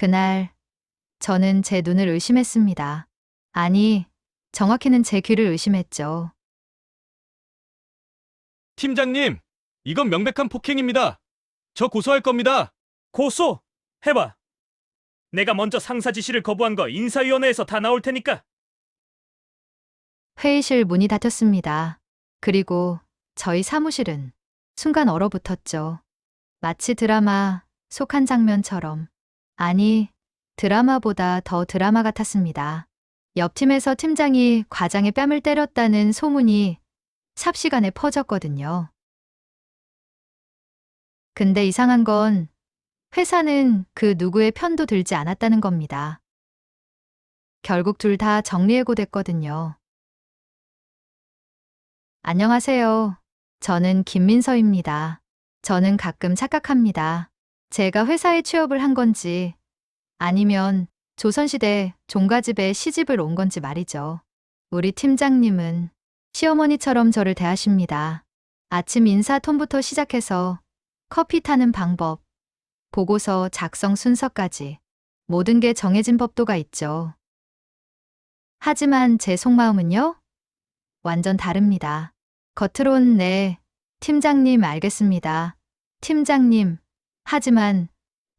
그날 저는 제 눈을 의심했습니다. 아니, 정확히는 제 귀를 의심했죠. 팀장님, 이건 명백한 폭행입니다. 저 고소할 겁니다. 고소! 해봐. 내가 먼저 상사 지시를 거부한 거 인사위원회에서 다 나올 테니까. 회의실 문이 닫혔습니다. 그리고 저희 사무실은 순간 얼어붙었죠. 마치 드라마 속 한 장면처럼. 아니, 드라마보다 더 드라마 같았습니다. 옆팀에서 팀장이 과장의 뺨을 때렸다는 소문이 삽시간에 퍼졌거든요. 근데 이상한 건 회사는 그 누구의 편도 들지 않았다는 겁니다. 결국 둘 다 정리해고됐거든요. 안녕하세요. 저는 김민서입니다. 저는 가끔 착각합니다. 제가 회사에 취업을 한 건지 아니면 조선시대 종가집에 시집을 온 건지 말이죠. 우리 팀장님은 시어머니처럼 저를 대하십니다. 아침 인사 톤부터 시작해서 커피 타는 방법, 보고서 작성 순서까지 모든 게 정해진 법도가 있죠. 하지만 제 속마음은요? 완전 다릅니다. 겉으론 네, 팀장님 알겠습니다. 팀장님. 하지만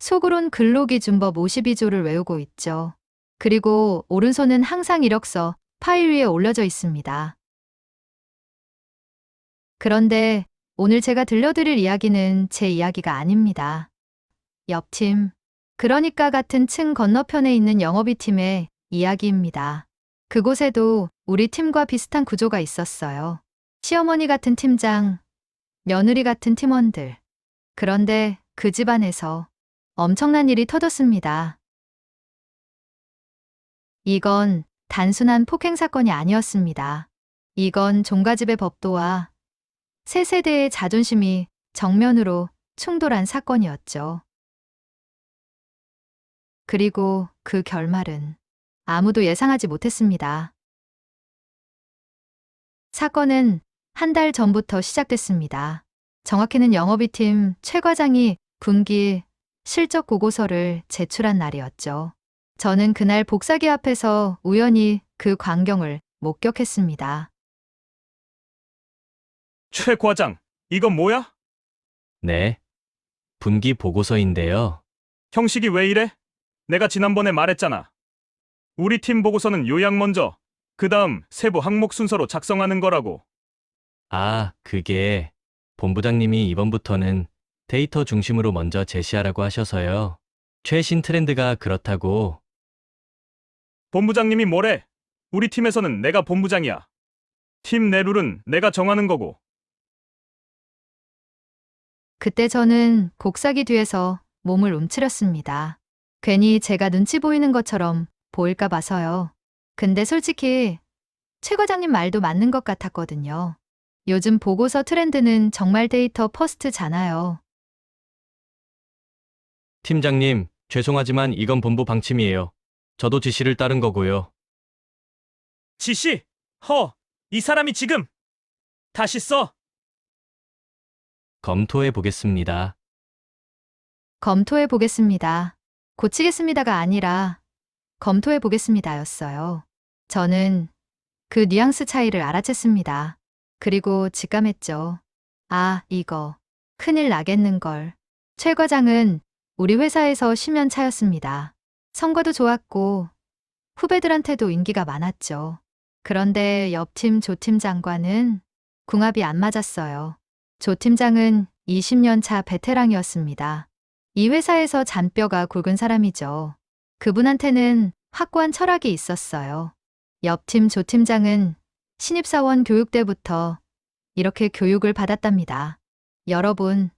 속으론 근로기준법 52조를 외우고 있죠. 그리고 오른손은 항상 이력서 파일 위에 올려져 있습니다. 그런데 오늘 제가 들려드릴 이야기는 제 이야기가 아닙니다. 옆팀, 그러니까 같은 층 건너편에 있는 영업이 팀의 이야기입니다. 그곳에도 우리 팀과 비슷한 구조가 있었어요. 시어머니 같은 팀장, 며느리 같은 팀원들. 그런데 그 집안에서 엄청난 일이 터졌습니다. 이건 단순한 폭행 사건이 아니었습니다. 이건 종가집의 법도와 세 세대의 자존심이 정면으로 충돌한 사건이었죠. 그리고 그 결말은 아무도 예상하지 못했습니다. 사건은 한 달 전부터 시작됐습니다. 정확히는 영업이 팀 최 과장이 분기 실적 보고서를 제출한 날이었죠. 저는 그날 복사기 앞에서 우연히 그 광경을 목격했습니다. 최 과장, 이건 뭐야? 네. 분기 보고서인데요. 형식이 왜 이래? 내가 지난번에 말했잖아. 우리 팀 보고서는 요약 먼저, 그 다음 세부 항목 순서로 작성하는 거라고. 아, 그게 본부장님이 이번부터는 데이터 중심으로 먼저 제시하라고 하셔서요. 최신 트렌드가 그렇다고. 본부장님이 뭐래? 우리 팀에서는 내가 본부장이야. 팀 내 룰은 내가 정하는 거고. 그때 저는 복사기 뒤에서 몸을 움츠렸습니다. 괜히 제가 눈치 보이는 것처럼 보일까 봐서요. 근데 솔직히 최 과장님 말도 맞는 것 같았거든요. 요즘 보고서 트렌드는 정말 데이터 퍼스트잖아요. 팀장님, 죄송하지만 이건 본부 방침이에요. 저도 지시를 따른 거고요. 지시! 이 사람이 지금! 다시 써! 검토해 보겠습니다. 검토해 보겠습니다. 고치겠습니다가 아니라 검토해 보겠습니다였어요. 저는 그 뉘앙스 차이를 알아챘습니다. 그리고 직감했죠. 아, 이거 큰일 나겠는걸. 최 과장은 우리 회사에서 10년 차였습니다. 성과도 좋았고 후배들한테도 인기가 많았죠. 그런데 옆팀 조 팀장과는 궁합이 안 맞았어요. 조 팀장은 20년 차 베테랑이었습니다. 이 회사에서 잔뼈가 굵은 사람이죠. 그분한테는 확고한 철학이 있었어요. 옆팀 조 팀장은 신입사원 교육 때부터 이렇게 교육을 받았답니다. 여러분,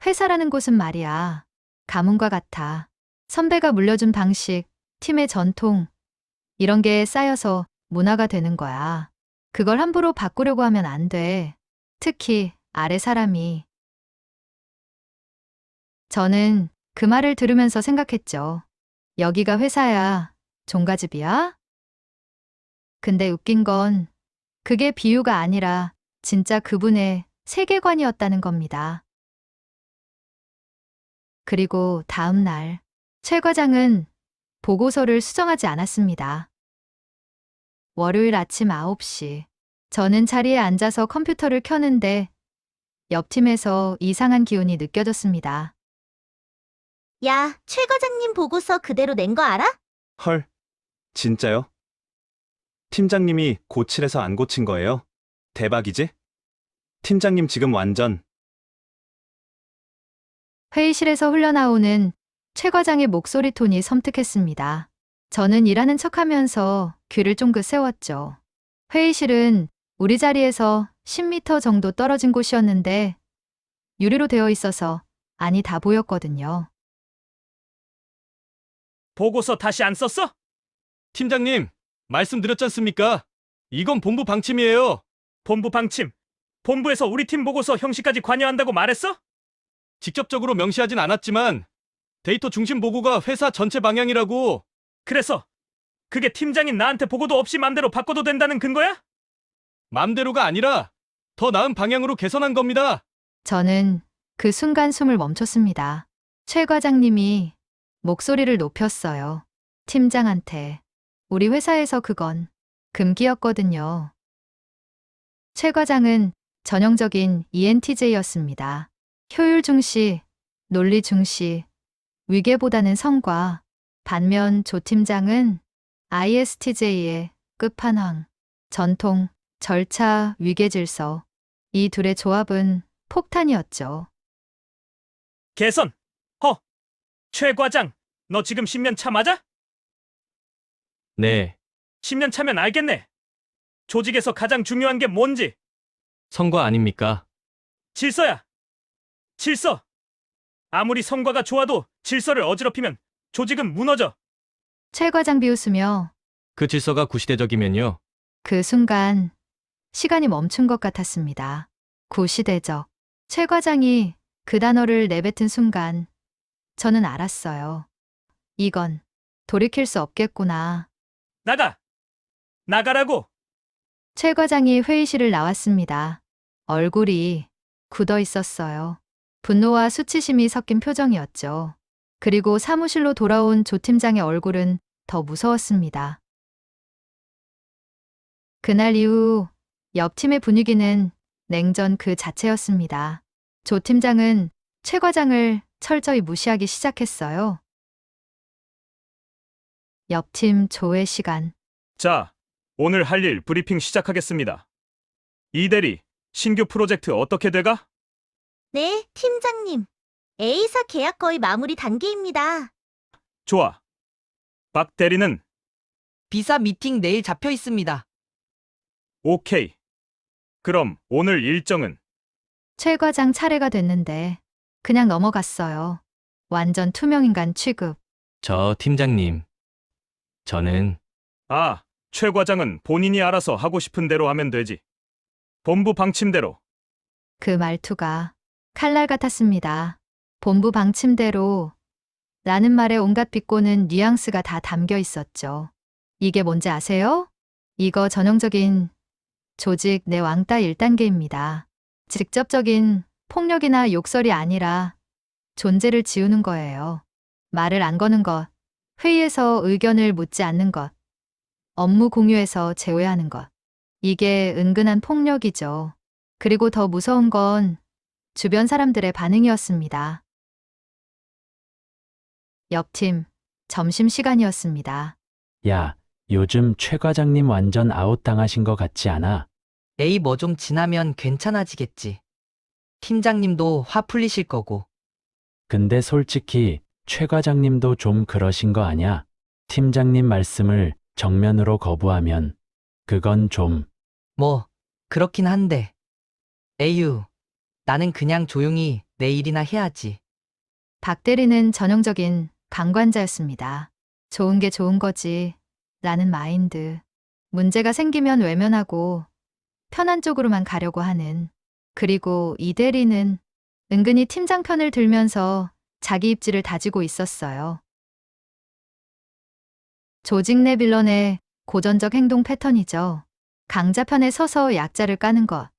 회사라는 곳은 말이야. 가문과 같아. 선배가 물려준 방식, 팀의 전통, 이런 게 쌓여서 문화가 되는 거야. 그걸 함부로 바꾸려고 하면 안 돼. 특히 아래 사람이. 저는 그 말을 들으면서 생각했죠. 여기가 회사야, 종가집이야? 근데 웃긴 건 그게 비유가 아니라 진짜 그분의 세계관이었다는 겁니다. 그리고 다음 날 최 과장은 보고서를 수정하지 않았습니다. 월요일 아침 9시. 저는 자리에 앉아서 컴퓨터를 켜는데 옆 팀에서 이상한 기운이 느껴졌습니다. 야, 최 과장님 보고서 그대로 낸 거 알아? 헐, 진짜요? 팀장님이 고치래서 안 고친 거예요? 대박이지? 팀장님 지금 완전 회의실에서 흘러나오는 최 과장의 목소리 톤이 섬뜩했습니다. 저는 일하는 척하면서 귀를 쫑긋 세웠죠. 회의실은 우리 자리에서 10m 정도 떨어진 곳이었는데 유리로 되어 있어서 안이 다 보였거든요. 보고서 다시 안 썼어? 팀장님, 말씀드렸지 않습니까? 이건 본부 방침이에요. 본부 방침. 본부에서 우리 팀 보고서 형식까지 관여한다고 말했어? 직접적으로 명시하진 않았지만 데이터 중심 보고가 회사 전체 방향이라고. 그래서 그게 팀장인 나한테 보고도 없이 맘대로 바꿔도 된다는 근거야? 맘대로가 아니라 더 나은 방향으로 개선한 겁니다. 저는 그 순간 숨을 멈췄습니다. 최 과장님이 목소리를 높였어요. 팀장한테. 우리 회사에서 그건 금기였거든요. 최 과장은 전형적인 ENTJ였습니다. 효율 중시, 논리 중시, 위계보다는 성과. 반면 조 팀장은 ISTJ의 끝판왕, 전통, 절차, 위계 질서. 이 둘의 조합은 폭탄이었죠. 개선. 최 과장, 너 지금 10년 차 맞아? 네, 10년 차면 알겠네. 조직에서 가장 중요한 게 뭔지. 성과 아닙니까? 질서야. 질서. 아무리 성과가 좋아도 질서를 어지럽히면 조직은 무너져. 최 과장 비웃으며 그 질서가 구시대적이면요. 그 순간 시간이 멈춘 것 같았습니다. 구시대적. 최 과장이 그 단어를 내뱉은 순간 저는 알았어요. 이건 돌이킬 수 없겠구나. 나가. 나가라고. 최 과장이 회의실을 나왔습니다. 얼굴이 굳어 있었어요. 분노와 수치심이 섞인 표정이었죠. 그리고 사무실로 돌아온 조 팀장의 얼굴은 더 무서웠습니다. 그날 이후 옆 팀의 분위기는 냉전 그 자체였습니다. 조 팀장은 최 과장을 철저히 무시하기 시작했어요. 옆팀 조회 시간. 자, 오늘 할 일 브리핑 시작하겠습니다. 이 대리, 신규 프로젝트 어떻게 돼가? 네, 팀장님. A사 계약 거의 마무리 단계입니다. 좋아. 박 대리는 비사 미팅 내일 잡혀 있습니다. 오케이. 그럼 오늘 일정은? 최 과장 차례가 됐는데 그냥 넘어갔어요. 완전 투명인간 취급. 저 팀장님. 저는 아, 최 과장은 본인이 알아서 하고 싶은 대로 하면 되지. 본부 방침대로. 그 말투가 칼날 같았습니다. 본부 방침대로 라는 말에 온갖 비꼬는 뉘앙스가 다 담겨 있었죠. 이게 뭔지 아세요? 이거 전형적인 조직 내 왕따 1단계입니다. 직접적인 폭력이나 욕설이 아니라 존재를 지우는 거예요. 말을 안 거는 것, 회의에서 의견을 묻지 않는 것, 업무 공유에서 제외하는 것. 이게 은근한 폭력이죠. 그리고 더 무서운 건 주변 사람들의 반응이었습니다. 옆팀, 점심시간이었습니다. 야, 요즘 최 과장님 완전 아웃당하신 것 같지 않아? 에이 뭐 좀 지나면 괜찮아지겠지. 팀장님도 화 풀리실 거고. 근데 솔직히 최 과장님도 좀 그러신 거 아냐? 팀장님 말씀을 정면으로 거부하면 그건 좀 뭐 그렇긴 한데. 에휴, 나는 그냥 조용히 내 일이나 해야지. 박 대리는 전형적인 방관자였습니다. 좋은 게 좋은 거지 라는 마인드. 문제가 생기면 외면하고 편한 쪽으로만 가려고 하는. 그리고 이 대리는 은근히 팀장 편을 들면서 자기 입지를 다지고 있었어요. 조직 내 빌런의 고전적 행동 패턴이죠. 강자 편에 서서 약자를 까는 것.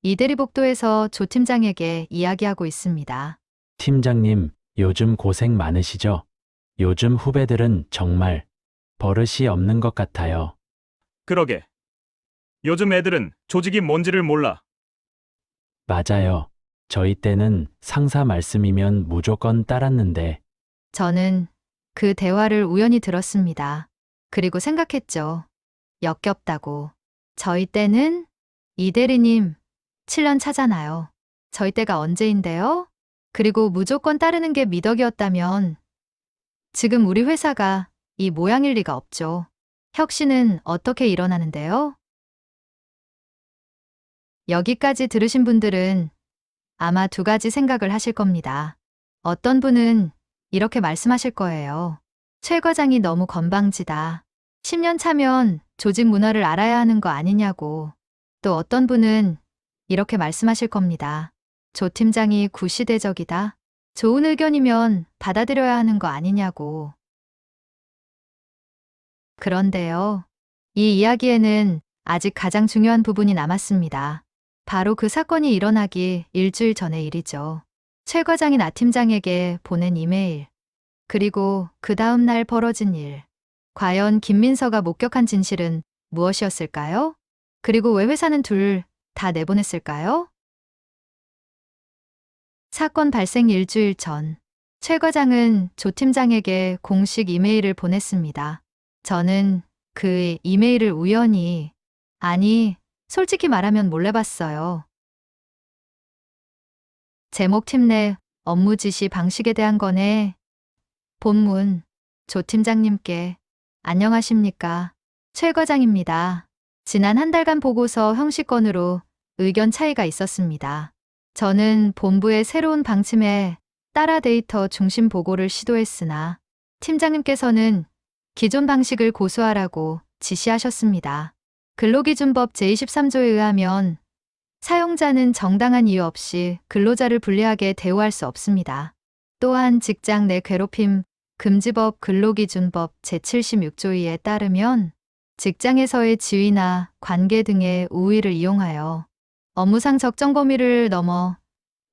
이 대리 복도에서 조 팀장에게 이야기하고 있습니다. 팀장님 요즘 고생 많으시죠? 요즘 후배들은 정말 버릇이 없는 것 같아요. 그러게. 요즘 애들은 조직이 뭔지를 몰라. 맞아요. 저희 때는 상사 말씀이면 무조건 따랐는데, 저는 그 대화를 우연히 들었습니다. 그리고 생각했죠. 역겹다고. 저희 때는 이 대리님 7년 차잖아요. 저희 때가 언제인데요? 그리고 무조건 따르는 게 미덕이었다면 지금 우리 회사가 이 모양일 리가 없죠. 혁신은 어떻게 일어나는데요? 여기까지 들으신 분들은 아마 두 가지 생각을 하실 겁니다. 어떤 분은 이렇게 말씀하실 거예요. 최 과장이 너무 건방지다. 10년 차면 조직 문화를 알아야 하는 거 아니냐고. 또 어떤 분은 이렇게 말씀하실 겁니다. 조 팀장이 구시대적이다. 좋은 의견이면 받아들여야 하는 거 아니냐고. 그런데요. 이 이야기에는 아직 가장 중요한 부분이 남았습니다. 바로 그 사건이 일어나기 일주일 전의 일이죠. 최 과장이 나 팀장에게 보낸 이메일. 그리고 그 다음 날 벌어진 일. 과연 김민서가 목격한 진실은 무엇이었을까요? 그리고 왜 회사는 둘 다 내보냈을까요? 사건 발생 일주일 전, 최 과장은 조 팀장에게 공식 이메일을 보냈습니다. 저는 그 이메일을 우연히, 아니, 솔직히 말하면 몰래 봤어요. 제목 팀 내 업무 지시 방식에 대한 거네. 본문, 조 팀장님께 안녕하십니까. 최 과장입니다. 지난 한 달간 보고서 형식권으로 의견 차이가 있었습니다. 저는 본부의 새로운 방침에 따라 데이터 중심 보고를 시도했으나 팀장님께서는 기존 방식을 고수하라고 지시하셨습니다. 근로기준법 제23조에 의하면 사용자는 정당한 이유 없이 근로자를 불리하게 대우할 수 없습니다. 또한 직장 내 괴롭힘 금지법 근로기준법 제76조 2에 따르면 직장에서의 지위나 관계 등의 우위를 이용하여 업무상 적정 범위를 넘어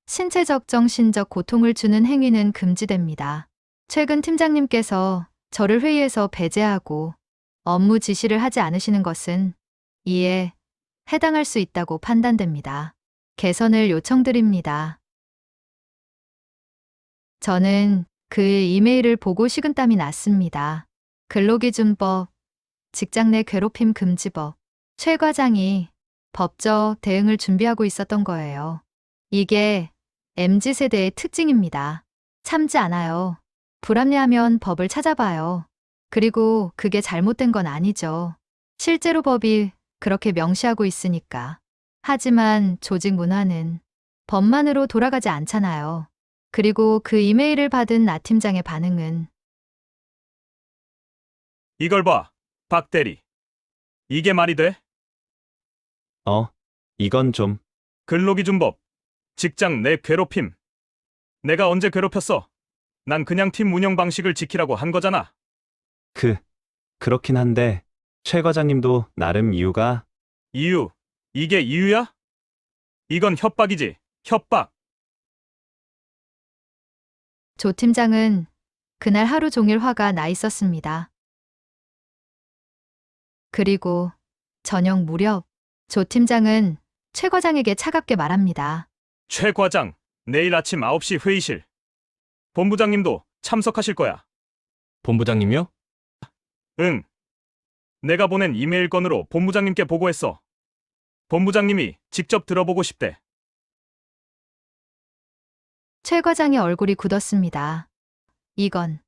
신체적 정신적 고통을 주는 행위는 금지됩니다. 최근 팀장님께서 저를 회의에서 배제하고 업무 지시를 하지 않으시는 것은 이에 해당할 수 있다고 판단됩니다. 개선을 요청드립니다. 저는 그 이메일을 보고 식은땀이 났습니다. 근로기준법, 직장 내 괴롭힘 금지법, 최 과장이 법적 대응을 준비하고 있었던 거예요. 이게 MZ세대의 특징입니다. 참지 않아요. 불합리하면 법을 찾아봐요. 그리고 그게 잘못된 건 아니죠. 실제로 법이 그렇게 명시하고 있으니까. 하지만 조직 문화는 법만으로 돌아가지 않잖아요. 그리고 그 이메일을 받은 나 팀장의 반응은 이걸 봐, 박 대리. 이게 말이 돼? 이건 좀, 근로기준법, 직장 내 괴롭힘. 내가 언제 괴롭혔어? 난 그냥 팀 운영 방식을 지키라고 한 거잖아. 그렇긴 한데, 최 과장님도 나름 이유가, 이유, 이게 이유야? 이건 협박이지, 협박. 조 팀장은 그날 하루 종일 화가 나 있었습니다. 그리고 저녁 무렵 조 팀장은 최 과장에게 차갑게 말합니다. 최 과장, 내일 아침 9시 회의실. 본부장님도 참석하실 거야. 본부장님요? 응. 내가 보낸 이메일 건으로 본부장님께 보고했어. 본부장님이 직접 들어보고 싶대. 최 과장의 얼굴이 굳었습니다. 이건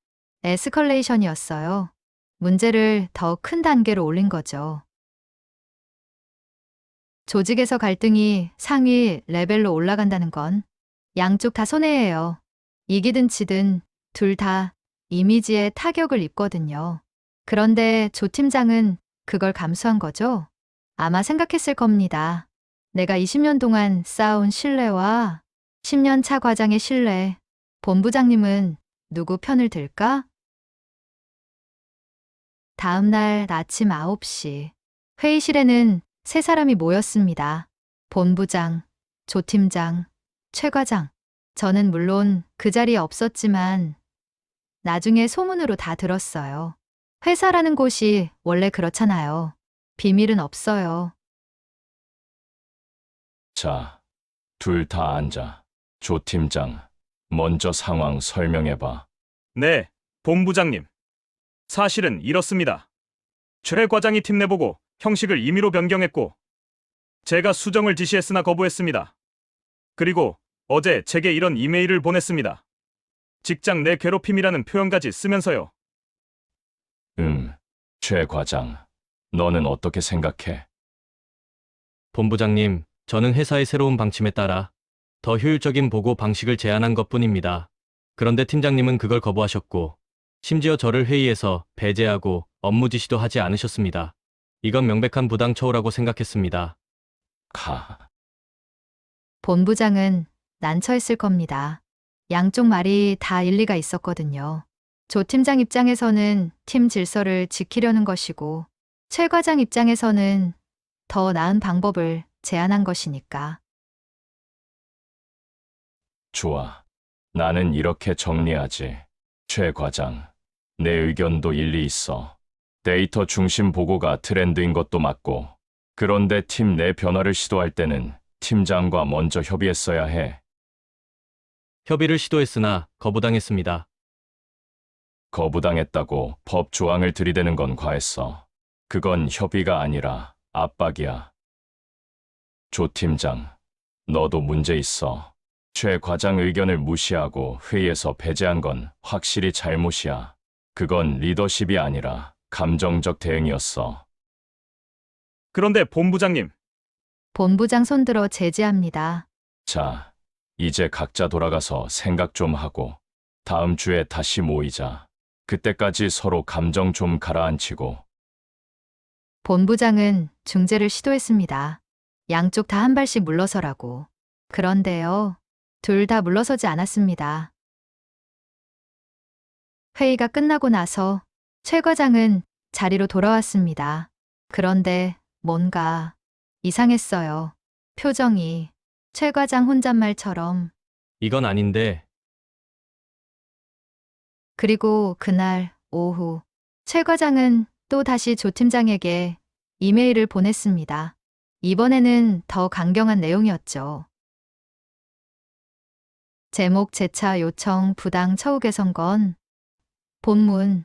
에스컬레이션이었어요. 문제를 더 큰 단계로 올린 거죠. 조직에서 갈등이 상위 레벨로 올라간다는 건 양쪽 다 손해예요. 이기든 지든 둘 다 이미지에 타격을 입거든요. 그런데 조 팀장은 그걸 감수한 거죠? 아마 생각했을 겁니다. 내가 20년 동안 쌓아온 신뢰와 10년 차 과장의 신뢰, 본부장님은 누구 편을 들까? 다음 날 아침 9시, 회의실에는 세 사람이 모였습니다. 본부장, 조 팀장, 최 과장. 저는 물론 그 자리에 없었지만 나중에 소문으로 다 들었어요. 회사라는 곳이 원래 그렇잖아요. 비밀은 없어요. 자, 둘 다 앉아. 조 팀장, 먼저 상황 설명해봐. 네, 본부장님. 사실은 이렇습니다. 최 과장이 팀 내보고 형식을 임의로 변경했고 제가 수정을 지시했으나 거부했습니다. 그리고 어제 제게 이런 이메일을 보냈습니다. 직장 내 괴롭힘이라는 표현까지 쓰면서요. 최 과장, 너는 어떻게 생각해? 본부장님, 저는 회사의 새로운 방침에 따라 더 효율적인 보고 방식을 제안한 것뿐입니다. 그런데 팀장님은 그걸 거부하셨고, 심지어 저를 회의에서 배제하고 업무 지시도 하지 않으셨습니다. 이건 명백한 부당 처우라고 생각했습니다. 본부장은 난처했을 겁니다. 양쪽 말이 다 일리가 있었거든요. 조 팀장 입장에서는 팀 질서를 지키려는 것이고, 최 과장 입장에서는 더 나은 방법을 제안한 것이니까. 좋아. 나는 이렇게 정리하지. 최 과장, 내 의견도 일리 있어. 데이터 중심 보고가 트렌드인 것도 맞고, 그런데 팀 내 변화를 시도할 때는 팀장과 먼저 협의했어야 해. 협의를 시도했으나 거부당했습니다. 거부당했다고 법 조항을 들이대는 건 과했어. 그건 협의가 아니라 압박이야. 조 팀장, 너도 문제 있어. 최 과장 의견을 무시하고 회의에서 배제한 건 확실히 잘못이야. 그건 리더십이 아니라 감정적 대응이었어. 그런데 본부장님, 본부장 손들어 제지합니다. 자, 이제 각자 돌아가서 생각 좀 하고 다음 주에 다시 모이자. 그때까지 서로 감정 좀 가라앉히고. 본부장은 중재를 시도했습니다. 양쪽 다 한 발씩 물러서라고. 그런데요, 둘 다 물러서지 않았습니다. 회의가 끝나고 나서 최 과장은 자리로 돌아왔습니다. 그런데 뭔가 이상했어요. 표정이 최 과장 혼잣말처럼. 이건 아닌데, 그리고 그날 오후 최 과장은 또 다시 조 팀장에게 이메일을 보냈습니다. 이번에는 더 강경한 내용이었죠. 제목 재차 요청 부당 처우 개선 건 본문.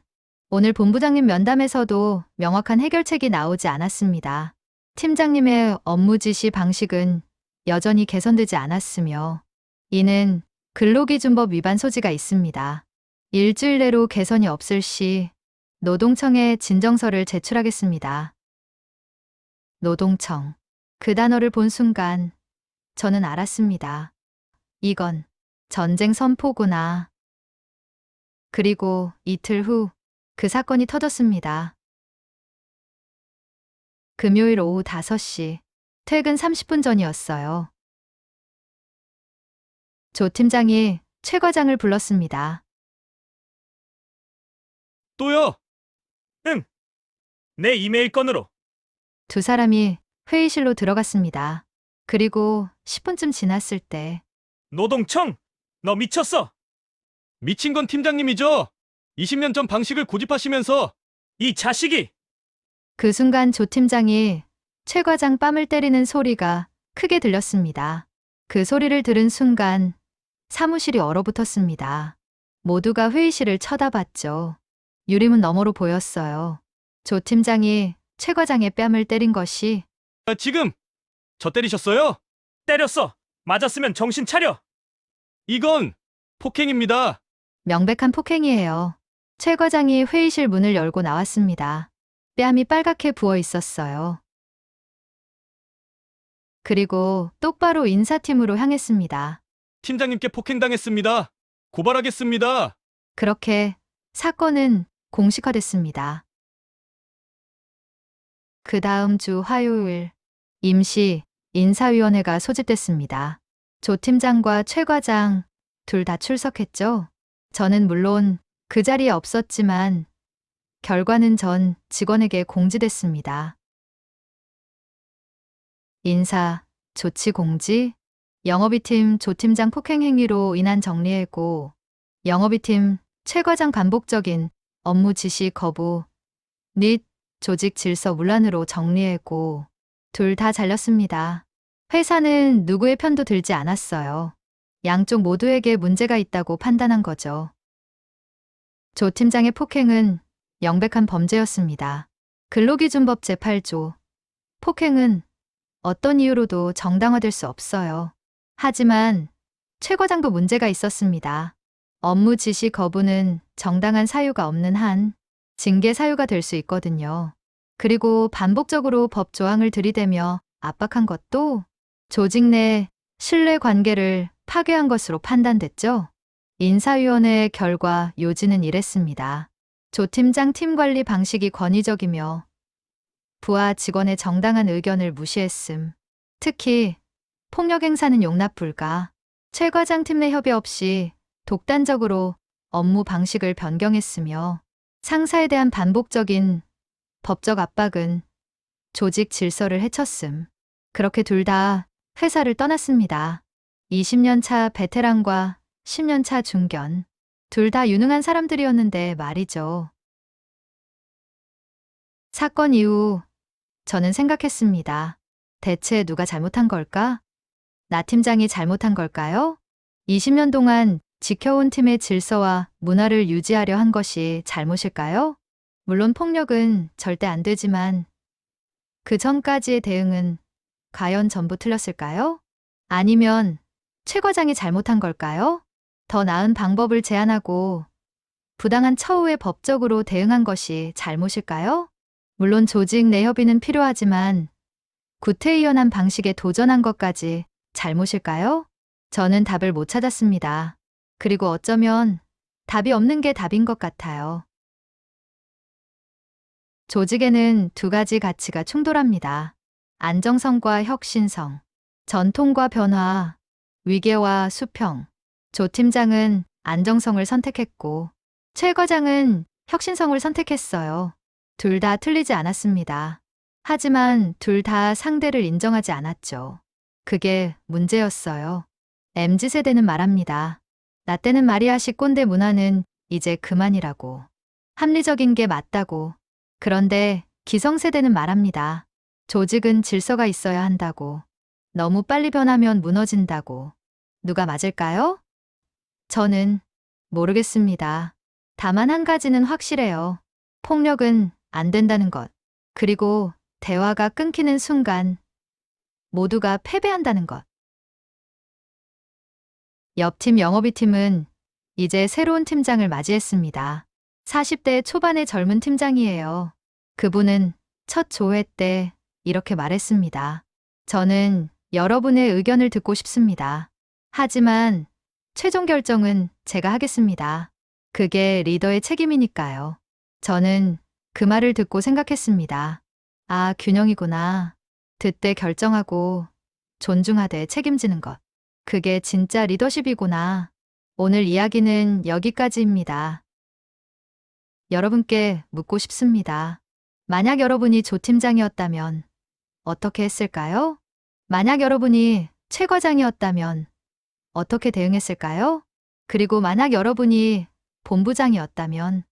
오늘 본부장님 면담에서도 명확한 해결책이 나오지 않았습니다. 팀장님의 업무 지시 방식은 여전히 개선되지 않았으며 이는 근로기준법 위반 소지가 있습니다. 일주일 내로 개선이 없을 시 노동청에 진정서를 제출하겠습니다. 노동청. 그 단어를 본 순간 저는 알았습니다. 이건 전쟁 선포구나. 그리고 이틀 후 그 사건이 터졌습니다. 금요일 오후 5시, 퇴근 30분 전이었어요. 조 팀장이 최 과장을 불렀습니다. 또요? 응. 내 이메일 건으로. 두 사람이 회의실로 들어갔습니다. 그리고 10분쯤 지났을 때 노동청, 너 미쳤어. 미친 건 팀장님이죠? 20년 전 방식을 고집하시면서 이 자식이. 그 순간 조 팀장이 최 과장 뺨을 때리는 소리가 크게 들렸습니다. 그 소리를 들은 순간 사무실이 얼어붙었습니다. 모두가 회의실을 쳐다봤죠. 유리문 너머로 보였어요. 조 팀장이 최 과장의 뺨을 때린 것이 지금 저 때리셨어요? 때렸어. 맞았으면 정신 차려. 이건 폭행입니다. 명백한 폭행이에요. 최 과장이 회의실 문을 열고 나왔습니다. 뺨이 빨갛게 부어 있었어요. 그리고 똑바로 인사팀으로 향했습니다. 팀장님께 폭행당했습니다. 고발하겠습니다. 그렇게 사건은 공식화됐습니다. 그 다음 주 화요일, 임시 인사위원회가 소집됐습니다. 조 팀장과 최 과장 둘 다 출석했죠. 저는 물론 그 자리에 없었지만 결과는 전 직원에게 공지됐습니다. 인사, 조치 공지, 영업이팀 조 팀장 폭행 행위로 인한 정리해고, 영업이팀 최 과장 반복적인 업무 지시 거부 및 조직 질서 문란으로 정리했고 둘 다 잘렸습니다. 회사는 누구의 편도 들지 않았어요. 양쪽 모두에게 문제가 있다고 판단한 거죠. 조 팀장의 폭행은 명백한 범죄였습니다. 근로기준법 제8조. 폭행은 어떤 이유로도 정당화될 수 없어요. 하지만 최 과장도 문제가 있었습니다. 업무 지시 거부는 정당한 사유가 없는 한 징계 사유가 될 수 있거든요. 그리고 반복적으로 법 조항을 들이대며 압박한 것도 조직 내 신뢰 관계를 파괴한 것으로 판단됐죠. 인사위원회의 결과 요지는 이랬습니다. 조 팀장 팀 관리 방식이 권위적이며 부하 직원의 정당한 의견을 무시했음. 특히 폭력 행사는 용납 불가. 최 과장 팀 내 협의 없이 독단적으로 업무 방식을 변경했으며 상사에 대한 반복적인 법적 압박은 조직 질서를 해쳤음. 그렇게 둘 다 회사를 떠났습니다. 20년 차 베테랑과 10년 차 중견. 둘 다 유능한 사람들이었는데 말이죠. 사건 이후 저는 생각했습니다. 대체 누가 잘못한 걸까? 나 팀장이 잘못한 걸까요? 20년 동안 지켜온 팀의 질서와 문화를 유지하려 한 것이 잘못일까요? 물론 폭력은 절대 안 되지만 그 전까지의 대응은 과연 전부 틀렸을까요? 아니면 최 과장이 잘못한 걸까요? 더 나은 방법을 제안하고 부당한 처우에 법적으로 대응한 것이 잘못일까요? 물론 조직 내 협의는 필요하지만 구태의연한 방식에 도전한 것까지 잘못일까요? 저는 답을 못 찾았습니다. 그리고 어쩌면 답이 없는 게 답인 것 같아요. 조직에는 두 가지 가치가 충돌합니다. 안정성과 혁신성, 전통과 변화, 위계와 수평. 조 팀장은 안정성을 선택했고 최 과장은 혁신성을 선택했어요. 둘 다 틀리지 않았습니다. 하지만 둘 다 상대를 인정하지 않았죠. 그게 문제였어요. MZ세대는 말합니다. 나 때는 말이야 꼰대 문화는 이제 그만이라고. 합리적인 게 맞다고. 그런데 기성세대는 말합니다. 조직은 질서가 있어야 한다고. 너무 빨리 변하면 무너진다고. 누가 맞을까요? 저는 모르겠습니다. 다만 한 가지는 확실해요. 폭력은 안 된다는 것. 그리고 대화가 끊기는 순간 모두가 패배한다는 것. 옆팀 영업이 팀은 이제 새로운 팀장을 맞이했습니다. 40대 초반의 젊은 팀장이에요. 그분은 첫 조회 때 이렇게 말했습니다. 저는 여러분의 의견을 듣고 싶습니다. 하지만 최종 결정은 제가 하겠습니다. 그게 리더의 책임이니까요. 저는 그 말을 듣고 생각했습니다. 아, 균형이구나. 듣되 결정하고 존중하되 책임지는 것. 그게 진짜 리더십이구나. 오늘 이야기는 여기까지입니다. 여러분께 묻고 싶습니다. 만약 여러분이 조 팀장이었다면 어떻게 했을까요? 만약 여러분이 최 과장이었다면 어떻게 대응했을까요? 그리고 만약 여러분이 본부장이었다면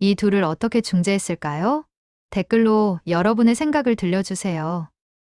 이 둘을 어떻게 중재했을까요? 댓글로 여러분의 생각을 들려주세요.